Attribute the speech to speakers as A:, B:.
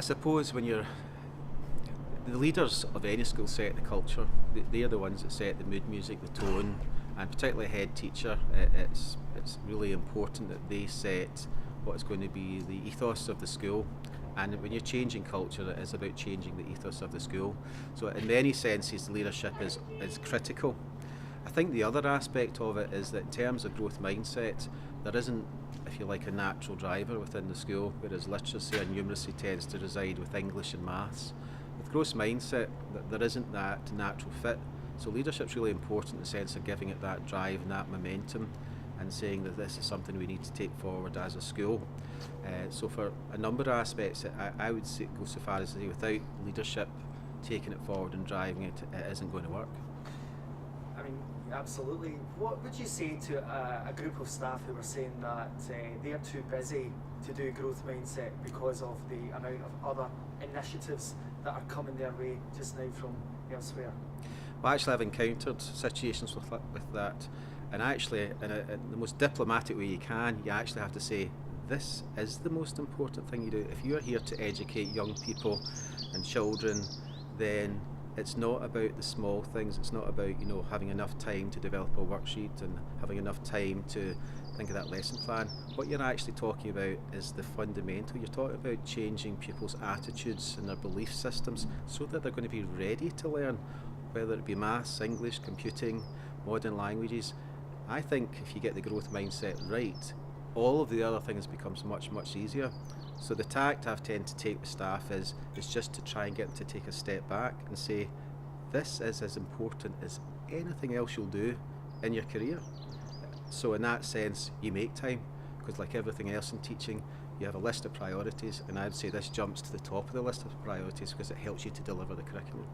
A: suppose when you're the leaders of any school set the culture. They're the ones that set the mood music, the tone, and particularly a head teacher. It's really important that they set what is going to be the ethos of the school. And when you're changing culture, it is about changing the ethos of the school. So in many senses, the leadership is critical. I think the other aspect of it is that in terms of growth mindset, there isn't, if you like, a natural driver within the school, whereas literacy and numeracy tends to reside with English and maths. With growth mindset, there isn't that natural fit. So leadership's really important in the sense of giving it that drive and that momentum and saying that this is something we need to take forward as a school. So for a number of aspects, I would go so far as to say without leadership taking it forward and driving it, it isn't going to work.
B: I mean, absolutely. What would you say to a group of staff who were saying that they're too busy to do growth mindset because of the amount of other initiatives that are coming their way just now from elsewhere?
A: Well, actually, I've encountered situations with that, and actually, in the most diplomatic way you can, you actually have to say, this is the most important thing you do. If you're here to educate young people and children, then it's not about the small things. It's not about having enough time to develop a worksheet and having enough time to think of that lesson plan. What you're actually talking about is the fundamental. You're talking about changing people's attitudes and their belief systems so that they're going to be ready to learn, whether it be maths, English, computing, modern languages. I think if you get the growth mindset right, all of the other things becomes much, much easier. So the tact I've tended to take with staff is just to try and get them to take a step back and say, this is as important as anything else you'll do in your career. So in that sense, you make time, because like everything else in teaching, you have a list of priorities, and I'd say this jumps to the top of the list of priorities because it helps you to deliver the curriculum.